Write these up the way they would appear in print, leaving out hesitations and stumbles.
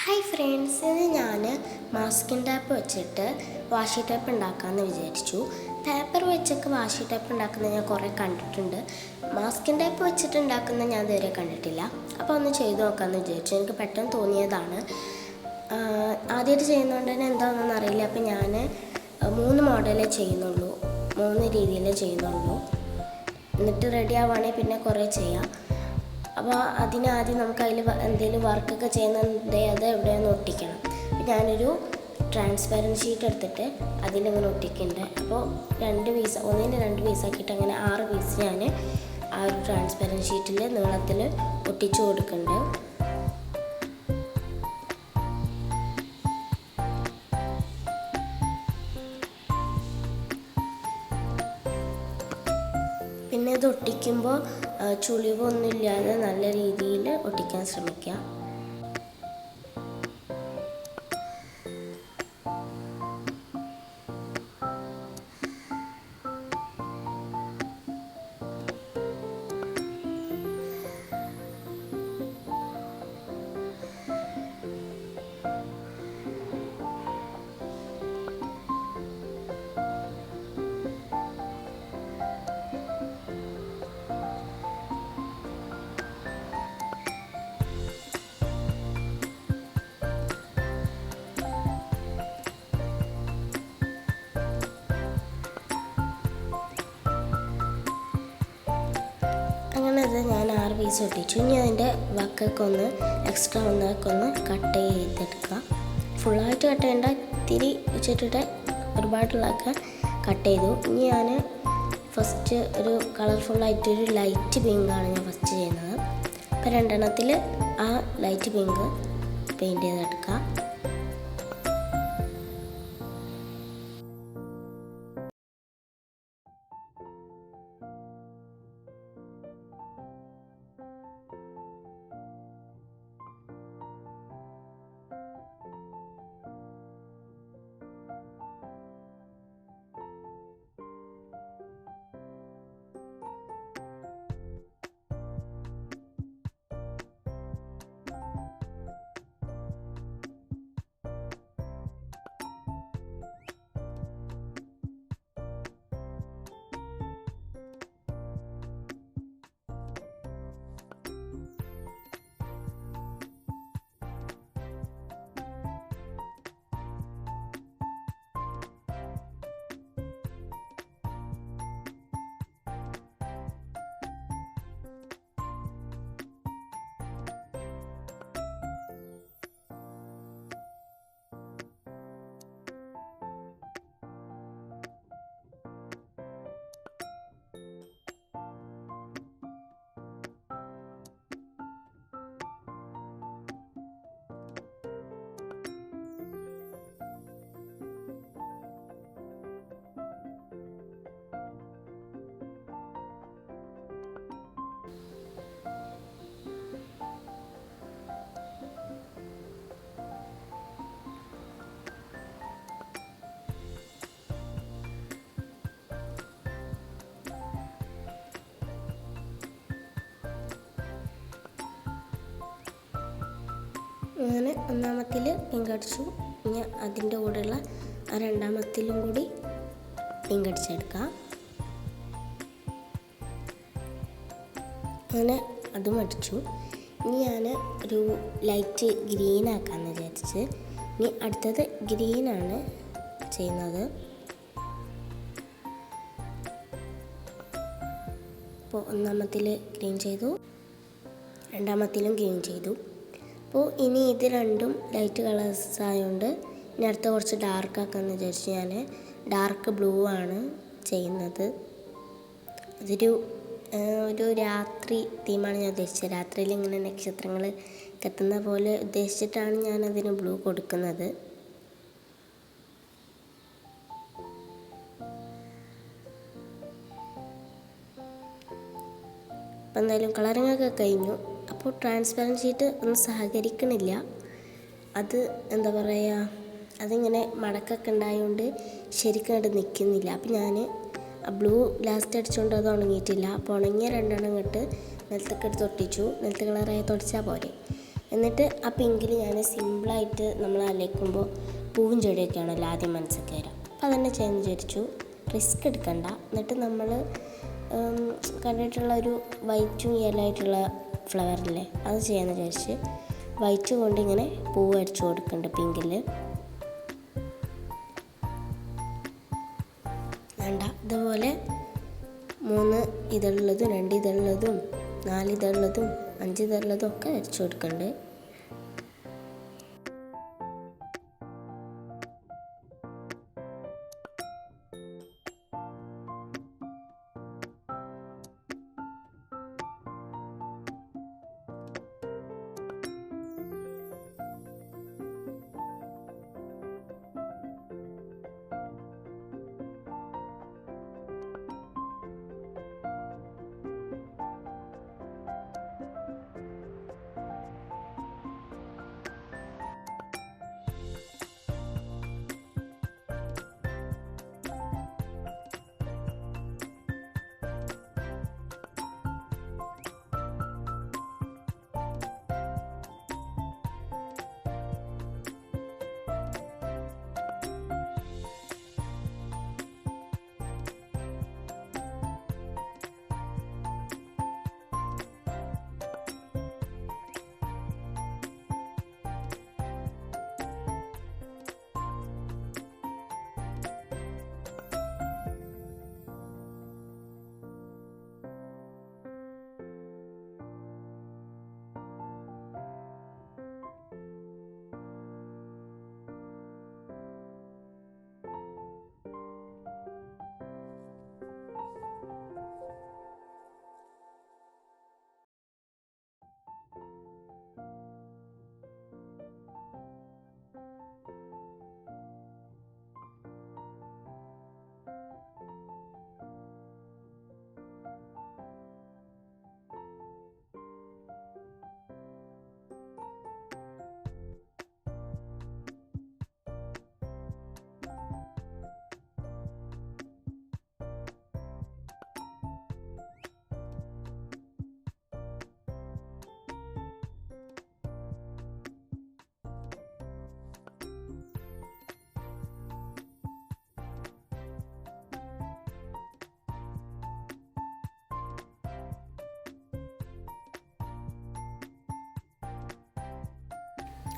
Hi friends, ഇത് ഞാൻ masking tap വെച്ചിട്ട് വാഷി ടേപ്പ് ഉണ്ടാക്കാമെന്ന് വിചാരിച്ചു. പേപ്പർ വെച്ചൊക്കെ വാഷി ടേപ്പ് ഉണ്ടാക്കുന്നത് ഞാൻ കുറേ കണ്ടിട്ടുണ്ട്. മാസ്കിൻ ടാപ്പ് വെച്ചിട്ട് ഉണ്ടാക്കുന്നത് ഞാൻ ഇതുവരെ കണ്ടിട്ടില്ല. അപ്പോൾ ഒന്ന് ചെയ്ത് നോക്കാമെന്ന് വിചാരിച്ചു. എനിക്ക് പെട്ടെന്ന് തോന്നിയതാണ്. ആദ്യമായിട്ട് ചെയ്യുന്നതുകൊണ്ട് തന്നെ എന്താണെന്നൊന്നും അറിയില്ല. അപ്പോൾ ഞാൻ 3 മോഡലേ ചെയ്യുന്നുള്ളൂ, 3 രീതിയിലേ ചെയ്യുന്നുള്ളൂ. എന്നിട്ട് റെഡി ആവുകയാണെങ്കിൽ പിന്നെ കുറേ ചെയ്യാം. അപ്പോൾ അതിനാദ്യം നമുക്ക് അതിൽ എന്തെങ്കിലും വർക്കൊക്കെ ചെയ്യുന്നുണ്ടെങ്കിൽ അത് എവിടെയൊന്ന് ഒട്ടിക്കണം. ഞാനൊരു ട്രാൻസ്പാരൻറ്റ് ഷീറ്റ് എടുത്തിട്ട് അതിലിങ്ങനെ ഒട്ടിക്കുന്നുണ്ട്. അപ്പോൾ 2 പീസ്, 2 പീസാക്കിയിട്ട് അങ്ങനെ 6 പീസ് ഞാൻ ആ ഒരു ട്രാൻസ്പാരൻറ്റ് ഷീറ്റിൽ നീളത്തിൽ ഒട്ടിച്ചു കൊടുക്കുന്നുണ്ട്. പിന്നെ ഇത് ഒട്ടിക്കുമ്പോൾ ചുളിവൊന്നുമില്ലാതെ നല്ല രീതിയിൽ ഒട്ടിക്കാൻ ശ്രമിക്കുക. അങ്ങനെ അത് ഞാൻ 6 പീസ് ഒട്ടിച്ചു. ഇനി അതിൻ്റെ വക്കൊക്കെ ഒന്ന് എക്സ്ട്രാ ഒന്ന് കട്ട് ചെയ്തെടുക്കുക. ഫുള്ളായിട്ട് കട്ട് ചെയ്യേണ്ട, ഇത്തിരി വെച്ചിട്ടിട്ട് ഒരുപാടുള്ളതൊക്കെ കട്ട് ചെയ്തു. ഇനി ഞാൻ ഫസ്റ്റ് ഒരു കളർഫുള്ളായിട്ടൊരു ലൈറ്റ് പിങ്കാണ് ഞാൻ ഫസ്റ്റ് ചെയ്യുന്നത്. അപ്പോൾ 2എണ്ണത്തിൽ ആ ലൈറ്റ് പിങ്ക് പെയിൻറ്റ് ചെയ്തെടുക്കുക. അങ്ങനെ 1-ാമത്തിൽ പിങ്ക് അടിച്ചു. ഇനി അതിൻ്റെ കൂടെയുള്ള ആ 2-ാമത്തിലും കൂടി പിങ്ക് അടിച്ചെടുക്കാം. അങ്ങനെ അതും അടിച്ചു. ഇനി ഞാൻ ഒരു ലൈറ്റ് ഗ്രീൻ ആക്കാമെന്ന് വിചാരിച്ച്. ഇനി അടുത്തത് ഗ്രീനാണ് ചെയ്യുന്നത്. അപ്പോൾ 1-ാമത്തിൽ ഗ്രീൻ ചെയ്തു, 2-ാമത്തിലും ഗ്രീൻ ചെയ്തു. അപ്പോൾ ഇനി ഇത് രണ്ടും ലൈറ്റ് കളേഴ്സ് ആയതുകൊണ്ട് ഇനി അടുത്ത കുറച്ച് ഡാർക്ക് ആക്കാമെന്ന് വിചാരിച്ച് ഞാൻ ഡാർക്ക് ബ്ലൂ ആണ് ചെയ്യുന്നത്. ഒരു രാത്രി തീമാണ് ഞാൻ ഉദ്ദേശിച്ചത്. രാത്രിയിൽ ഇങ്ങനെ നക്ഷത്രങ്ങൾ കത്തുന്ന പോലെ ഉദ്ദേശിച്ചിട്ടാണ് ഞാൻ അതിന് ബ്ലൂ കൊടുക്കുന്നത്. അപ്പം എന്തായാലും കളറിങ്ങൊക്കെ കഴിഞ്ഞു. അപ്പോൾ ട്രാൻസ്പെറൻറ്റ് ഷീറ്റ് ഒന്നും സഹകരിക്കണില്ല. അത് എന്താ പറയുക, അതിങ്ങനെ മടക്കൊക്കെ ഉണ്ടായതുകൊണ്ട് ശരിക്കും അവിടെ നിൽക്കുന്നില്ല. അപ്പോൾ ഞാൻ ബ്ലൂ ലാസ്റ്റ് അടിച്ചുകൊണ്ട് അത് ഉണങ്ങിയിട്ടില്ല. അപ്പോൾ ഉണങ്ങിയ 2 ഇങ്ങോട്ട് നിലത്തൊക്കെ എടുത്ത് ഒട്ടിച്ചു. നിലത്ത് കളറായി തൊടിച്ചാൽ പോരെ. എന്നിട്ട് ആ പിങ്കിൽ ഞാൻ സിമ്പിളായിട്ട് നമ്മൾ അലക്കുമ്പോൾ പൂവും ചെടിയൊക്കെയാണല്ലോ ആദ്യം മനസ്സിൽ കയറാം. അപ്പോൾ അതന്നെ ചെയ്യാൻ വിചാരിച്ചു. റിസ്ക് എടുക്കണ്ട. എന്നിട്ട് നമ്മൾ കണ്ടിട്ടുള്ള ഒരു വൈറ്റും യെല്ലോ ആയിട്ടുള്ള ഫ്ലവറില്ലേ, അത് ചെയ്യാമെന്ന് വിചാരിച്ച് വൈറ്റ് കൊണ്ട് ഇങ്ങനെ പൂവ് അടിച്ചു കൊടുക്കുന്നുണ്ട് പിങ്കിൽ. വേണ്ട, ഇതുപോലെ 3 ഇതളുള്ളതും 2 ഇതളുള്ളതും 4 ഇതളുള്ളതും 5 ഇതളുള്ളതും ഒക്കെ വരച്ചു കൊടുക്കുന്നുണ്ട്.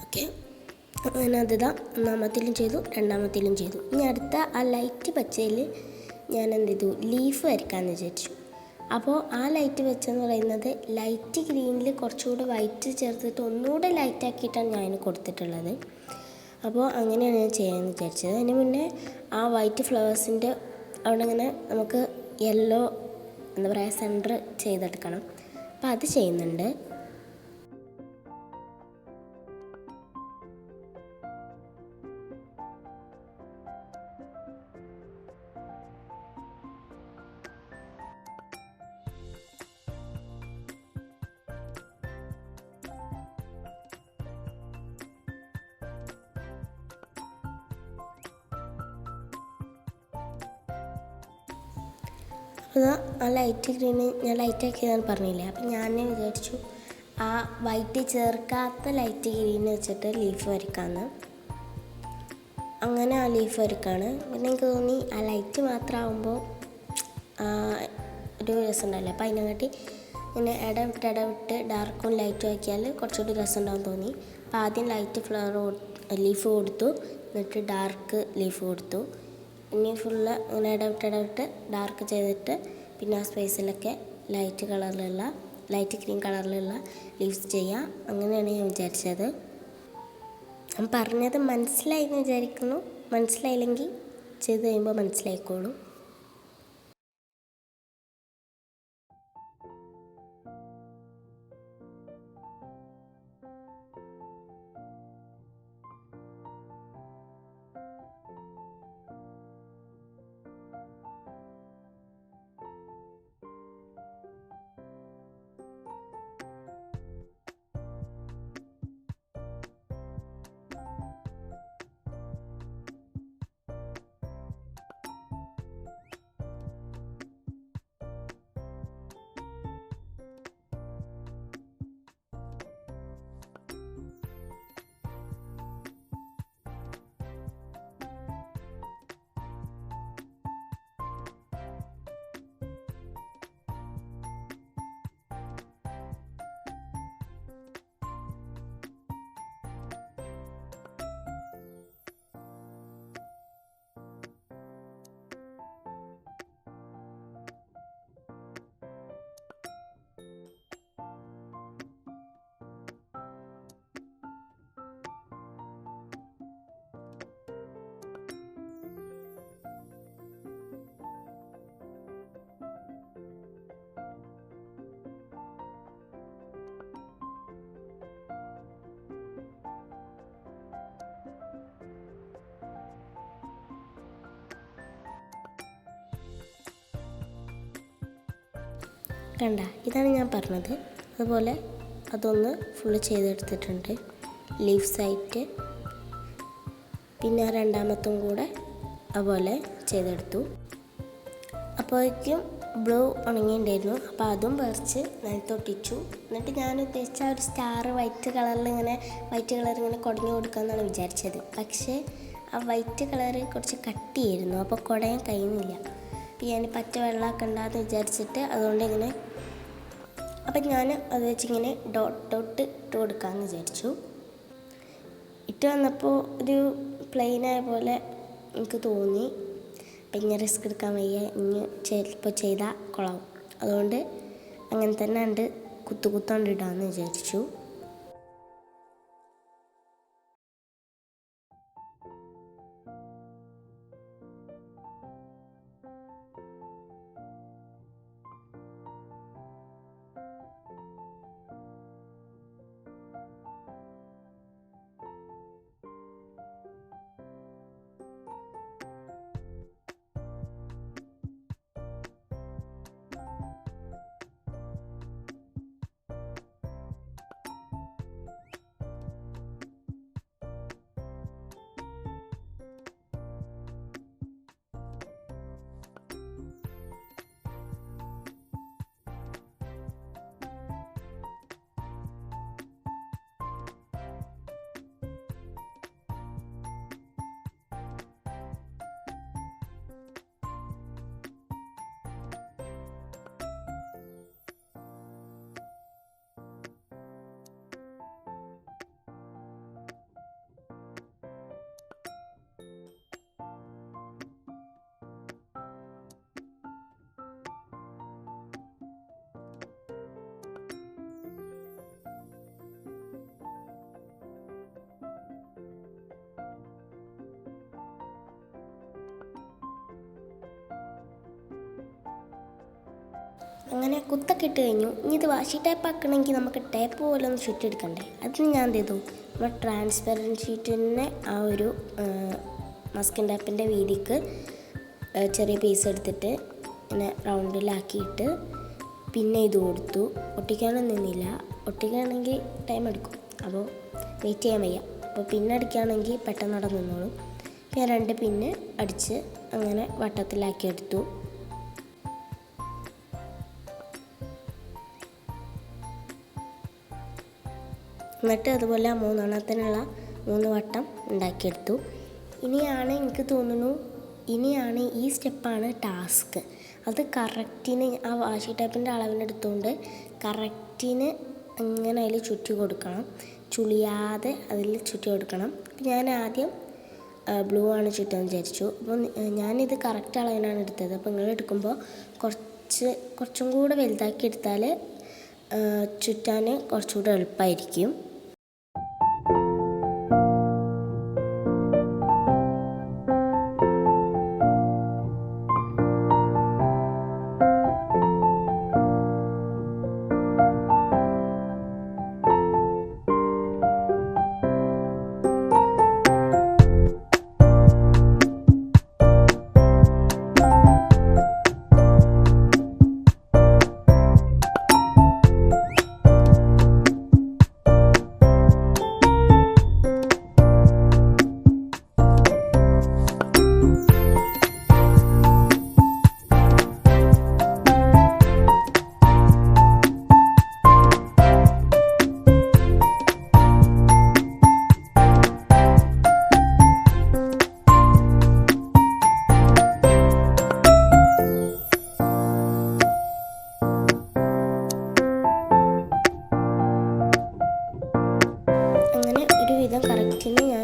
ഓക്കെ, അങ്ങനെ അതിതാ ഒന്നാമത്തിലും ചെയ്തു, രണ്ടാമത്തിലും ചെയ്തു. ഇനി അടുത്ത ആ ലൈറ്റ് പച്ചയിൽ ഞാൻ എന്ത് ചെയ്തു, ലീഫ് വരയ്ക്കാമെന്ന് വിചാരിച്ചു. അപ്പോൾ ആ ലൈറ്റ് വെച്ചെന്ന് പറയുന്നത് ലൈറ്റ് ഗ്രീനിൽ കുറച്ചുകൂടെ വൈറ്റ് ചേർത്തിട്ട് ഒന്നുകൂടെ ലൈറ്റ് ആക്കിയിട്ടാണ് ഞാൻ കൊടുത്തിട്ടുള്ളത്. അപ്പോൾ അങ്ങനെയാണ് ഞാൻ ചെയ്യാമെന്ന് വിചാരിച്ചത്. അതിന് മുന്നേ ആ വൈറ്റ് ഫ്ലവേഴ്സിൻ്റെ അവിടെ ഇങ്ങനെ നമുക്ക് യെല്ലോ എന്താ പറയുക സെൻറ്റർ ചെയ്തെടുക്കണം. അപ്പോൾ അത് ചെയ്യുന്നുണ്ട്. അപ്പോൾ ആ ലൈറ്റ് ഗ്രീന് ഞാൻ ലൈറ്റ് ആക്കിയതാണെന്ന് പറഞ്ഞില്ലേ. അപ്പം ഞാൻ വിചാരിച്ചു ആ വൈറ്റ് ചേർക്കാത്ത ലൈറ്റ് ഗ്രീൻ വെച്ചിട്ട് ലീഫ് വരയ്ക്കാമെന്ന്. അങ്ങനെ ആ ലീഫ് വരയ്ക്കാണ്. പിന്നെ എനിക്ക് തോന്നി ആ ലൈറ്റ് മാത്രമാകുമ്പോൾ ഒരു രസം ഉണ്ടാവില്ല. അപ്പോൾ അതിനെക്കാട്ടി ഇങ്ങനെ ഇടവിട്ട് ഡാർക്കും ലൈറ്റും ആക്കിയാൽ കുറച്ചുകൂടി രസം ഉണ്ടാവും തോന്നി. അപ്പോൾ ആദ്യം ലൈറ്റ് ലീഫ് കൊടുത്തു, എന്നിട്ട് ഡാർക്ക് ലീഫ് കൊടുത്തു. ഇനി ഫുള്ള് ഇങ്ങനെ ഇടവിട്ട് ഡാർക്ക് ചെയ്തിട്ട് പിന്നെ ആ സ്പേസിലൊക്കെ ലൈറ്റ് ഗ്രീൻ കളറിലുള്ള ലീവ്സ് ചെയ്യാം. അങ്ങനെയാണ് ഞാൻ വിചാരിച്ചത്. ഞാൻ പറഞ്ഞത് മനസ്സിലായി എന്ന് വിചാരിക്കുന്നു. മനസ്സിലായില്ലെങ്കിൽ ചെയ്ത് കഴിയുമ്പോൾ മനസ്സിലായിക്കോളൂ. കണ്ട, ഇതാണ് ഞാൻ പറഞ്ഞത്. അതുപോലെ അതൊന്ന് ഫുള്ള് ചെയ്തെടുത്തിട്ടുണ്ട് ലീഫ് സൈറ്റ്. പിന്നെ രണ്ടാമത്തും കൂടെ അതുപോലെ ചെയ്തെടുത്തു. അപ്പോഴേക്കും ബ്ലൂ ഉണങ്ങിയിട്ടുണ്ടായിരുന്നു. അപ്പോൾ അതും പറിച്ച് നിലത്തൊട്ടിച്ചു. എന്നിട്ട് ഞാൻ ഉദ്ദേശിച്ച ഒരു സ്റ്റാർ വൈറ്റ് കളർ ഇങ്ങനെ കുടഞ്ഞു കൊടുക്കാമെന്നാണ് വിചാരിച്ചത്. പക്ഷേ ആ വൈറ്റ് കളറ് കുറച്ച് കട്ടിയായിരുന്നു, അപ്പോൾ കുടയാൻ കഴിയുന്നില്ല. അപ്പോൾ ഞാൻ പച്ച വെള്ളമൊക്കെ ഉണ്ടാകുമെന്ന് വിചാരിച്ചിട്ട് അതുകൊണ്ട് ഇങ്ങനെ അപ്പം ഞാൻ അത് വെച്ചിങ്ങനെ ഡോട്ട് ഇട്ട് കൊടുക്കാമെന്ന് വിചാരിച്ചു. ഇട്ട് വന്നപ്പോൾ ഒരു പ്ലെയിനായ പോലെ എനിക്ക് തോന്നി. അപ്പം ഇങ്ങനെ റിസ്ക് എടുക്കാൻ വയ്യ, ഇനി ചിലപ്പോൾ ചെയ്താൽ കൊള്ളാവും. അതുകൊണ്ട് അങ്ങനെ തന്നെ ഉണ്ട് കുത്തുകൊണ്ട് ഇടാമെന്ന് വിചാരിച്ചു. അങ്ങനെ കുത്തൊക്കെ ഇട്ട് കഴിഞ്ഞു. ഇനി ഇത് വാഷി ടൈപ്പ് ആക്കണമെങ്കിൽ നമുക്ക് ടേപ്പ് പോലെ ഒന്ന് ചുറ്റെടുക്കണ്ടേ. അതിന് ഞാൻ എന്ത് ചെയ്തു, നമ്മുടെ ട്രാൻസ്പെറൻറ്റ് ഷീറ്റിൻ്റെ ആ ഒരു മസ്കിൻ ടേപ്പിൻ്റെ വീതിക്ക് ചെറിയ പീസ് എടുത്തിട്ട് ഇങ്ങനെ റൗണ്ടിലാക്കിയിട്ട് പിന്നെ ഇത് കൊടുത്തു. ഒട്ടിക്കാനൊന്നും നിന്നില്ല. ഒട്ടിക്കുകയാണെങ്കിൽ ടൈം എടുക്കും, അപ്പോൾ വെയിറ്റ് ചെയ്യാൻ വയ്യ. അപ്പോൾ പിന്നെ അടിക്കുകയാണെങ്കിൽ പെട്ടെന്ന് അവിടെ നിന്നോളും. പിന്നെ 2 പിന്ന് അടിച്ച് അങ്ങനെ വട്ടത്തിലാക്കി എടുത്തു. എന്നിട്ട് അതുപോലെ 3 എണ്ണത്തിനുള്ള 3 വട്ടം ഉണ്ടാക്കിയെടുത്തു. ഇനിയാണ് എനിക്ക് തോന്നുന്നു, ഇനിയാണ് ഈ സ്റ്റെപ്പാണ് ടാസ്ക്. അത് കറക്റ്റിന് ആ വാഷി ടൈപ്പിൻ്റെ അളവിനെടുത്തുകൊണ്ട് കറക്റ്റിന് അങ്ങനെ അതിൽ ചുറ്റി കൊടുക്കണം, ചുളിയാതെ അതിൽ ചുറ്റി കൊടുക്കണം. ഞാൻ ആദ്യം ബ്ലൂ ആണ് ചുറ്റാന്ന് വിചാരിച്ചു. അപ്പോൾ ഞാനിത് കറക്റ്റ് അളവിനാണ് എടുത്തത്. അപ്പോൾ നിങ്ങൾ എടുക്കുമ്പോൾ കുറച്ചും കൂടെ വലുതാക്കി എടുത്താൽ ചുറ്റാൻ കുറച്ചുകൂടെ എളുപ്പമായിരിക്കും. കറക്റ്റിന് ഞാൻ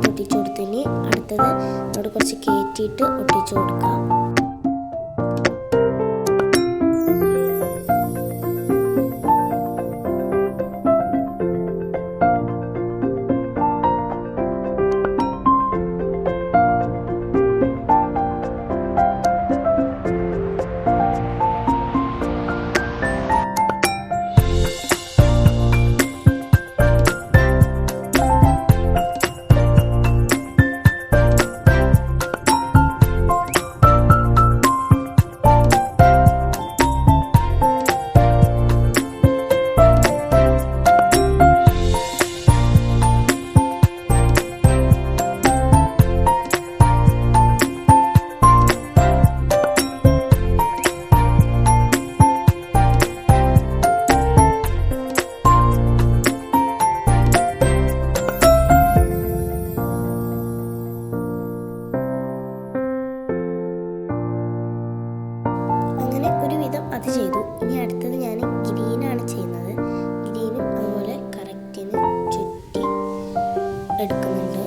തൊട്ടിച്ചു കൊടുത്തു. ഇനി അടുത്തത് അവിടെ കുറച്ച് കയറ്റിയിട്ട് ഒട്ടിച്ചു കൊടുക്കാം. എടുക്കുന്നുണ്ട്.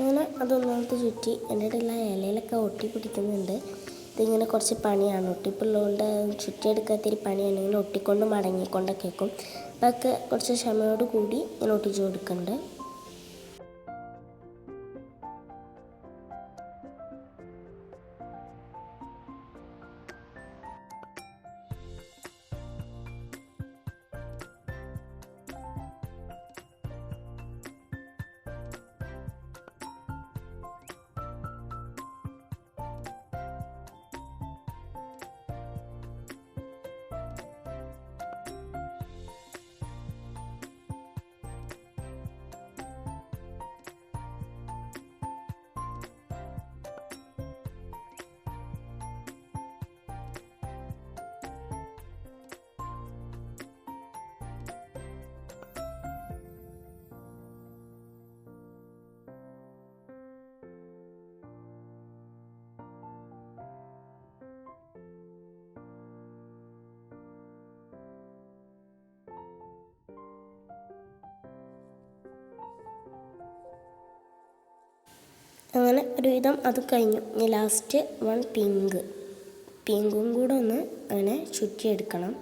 അങ്ങനെ അതൊന്നാമത്തെ ചുറ്റി എൻ്റെ ഇടയിൽ ഇലയിലൊക്കെ ഒട്ടി പിടിക്കുന്നുണ്ട്. ഇതിങ്ങനെ കുറച്ച് പണിയാണ്, ഒട്ടിപ്പുള്ളതുകൊണ്ട് ചുറ്റിയെടുക്കാൻ ഇത്തിരി പണിയാണ്. ഇങ്ങനെ ഒട്ടിക്കൊണ്ട് മടങ്ങിക്കൊണ്ടൊക്കെ വെക്കും. അതൊക്കെ കുറച്ച് ക്ഷമയോട് കൂടി ഇങ്ങനെ ഒട്ടിച്ചു കൊടുക്കുന്നുണ്ട്. അങ്ങനെ ഒരുവിധം അത് കഴിഞ്ഞു. ഇനി ലാസ്റ്റ് പിങ്കും കൂടെ ഒന്ന് അങ്ങനെ ചുറ്റിയെടുക്കണം.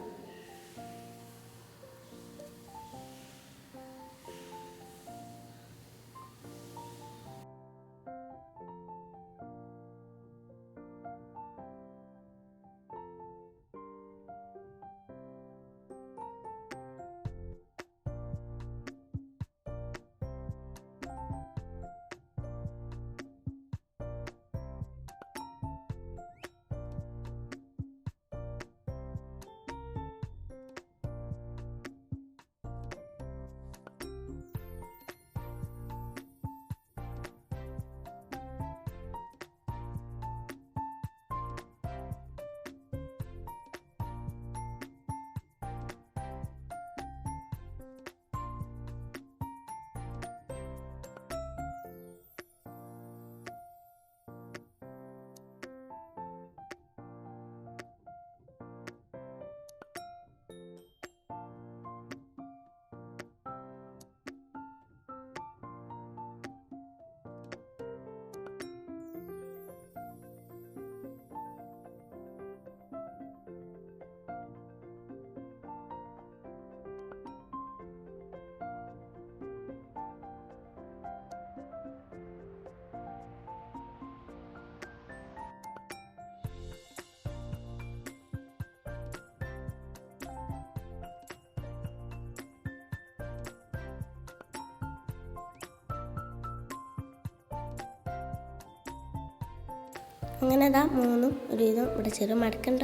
അങ്ങനെ അതാ മൂന്നും ഒരുവിധം ഇവിടെ ചെറിയ മടക്കേണ്ട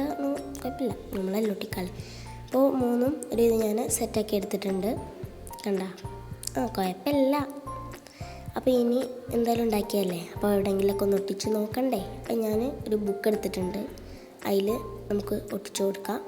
കുഴപ്പമില്ല, നമ്മളെല്ലാം ഒട്ടിക്കളി. അപ്പോൾ മൂന്നും ഒരുവിധം ഞാൻ സെറ്റാക്കി എടുത്തിട്ടുണ്ട്. കണ്ട കുഴപ്പമില്ല. അപ്പോൾ ഇനി എന്തായാലും ഉണ്ടാക്കിയല്ലേ, അപ്പോൾ എവിടെയെങ്കിലുമൊക്കെ ഒന്ന് ഒട്ടിച്ച് നോക്കണ്ടേ. അപ്പം ഞാൻ ഒരു ബുക്ക് എടുത്തിട്ടുണ്ട്, അതിൽ നമുക്ക് ഒട്ടിച്ചു കൊടുക്കാം.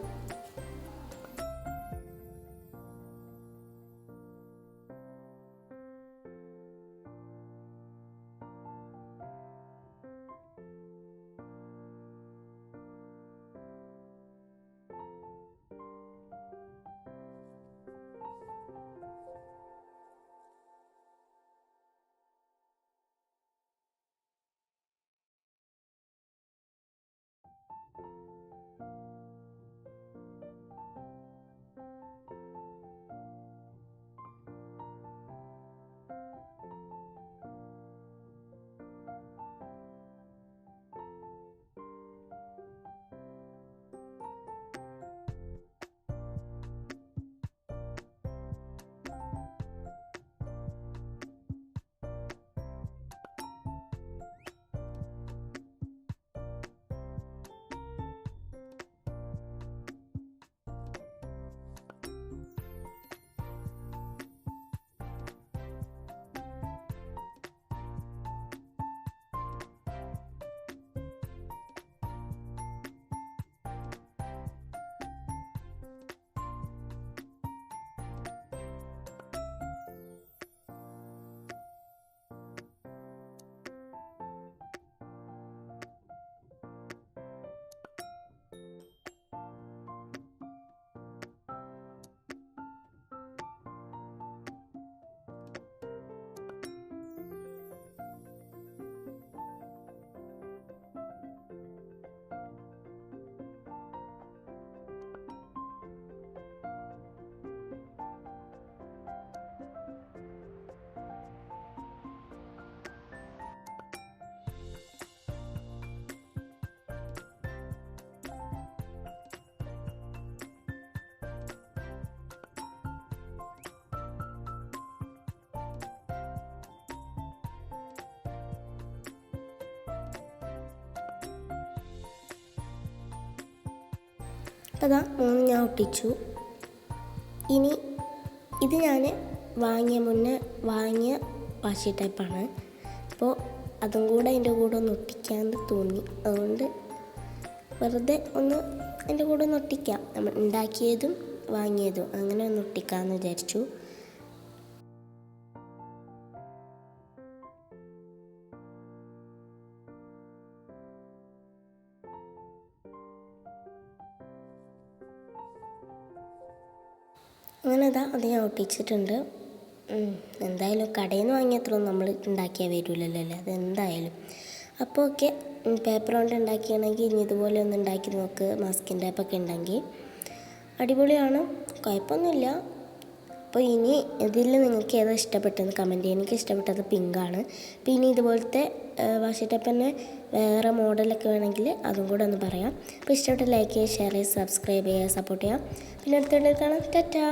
അപ്പോൾ അതാ 3 ഞാൻ ഒട്ടിച്ചു. ഇനി ഇത് ഞാൻ മുന്നേ വാങ്ങിയ വാഷി ടൈപ്പാണ്. അപ്പോൾ അതും കൂടെ അതിൻ്റെ കൂടെ ഒന്ന് ഒട്ടിക്കാമെന്ന് തോന്നി. അതുകൊണ്ട് വെറുതെ ഒന്ന് അതിൻ്റെ കൂടെ ഒന്ന് ഒട്ടിക്കാം. നമ്മൾ ഉണ്ടാക്കിയതും വാങ്ങിയതും അങ്ങനെ ഒന്ന് ഒട്ടിക്കാമെന്ന് വിചാരിച്ചു. അങ്ങനെ അത് ഞാൻ ഒട്ടിച്ചിട്ടുണ്ട്. എന്തായാലും കടയിൽ നിന്ന് വാങ്ങിയത്രയൊന്നും നമ്മൾ ഉണ്ടാക്കിയാൽ വരില്ലല്ലോ അല്ലേ, അതെന്തായാലും. അപ്പോൾ ഓക്കെ, പേപ്പർ കൊണ്ട് ഉണ്ടാക്കിയാണെങ്കിൽ ഇനി ഇതുപോലെ ഒന്ന് ഉണ്ടാക്കി നോക്ക്. മാസ്കിൻ ടൈപ്പൊക്കെ ഉണ്ടെങ്കിൽ അടിപൊളിയാണ്, കുഴപ്പമൊന്നുമില്ല. അപ്പോൾ ഇനി ഇതിൽ നിങ്ങൾക്ക് ഏതാ ഇഷ്ടപ്പെട്ടതെന്ന് കമൻറ്റ് ചെയ്യുക. എനിക്ക് ഇഷ്ടപ്പെട്ടത് പിങ്കാണ്. അപ്പോൾ ഇനി ഇതുപോലത്തെ വാഷി ടൈപ്പ് തന്നെ വേറെ മോഡലൊക്കെ വേണമെങ്കിൽ അതും കൂടെ ഒന്ന് പറയാം. അപ്പോൾ ഇഷ്ടപ്പെട്ട ലൈക്ക് ചെയ്യുക, ഷെയർ ചെയ്യുക, സബ്സ്ക്രൈബ് ചെയ്യുക, സപ്പോർട്ട് ചെയ്യുക. പിന്നെ അടുത്ത വീഡിയോയിൽ കാണാം. ടാറ്റാ.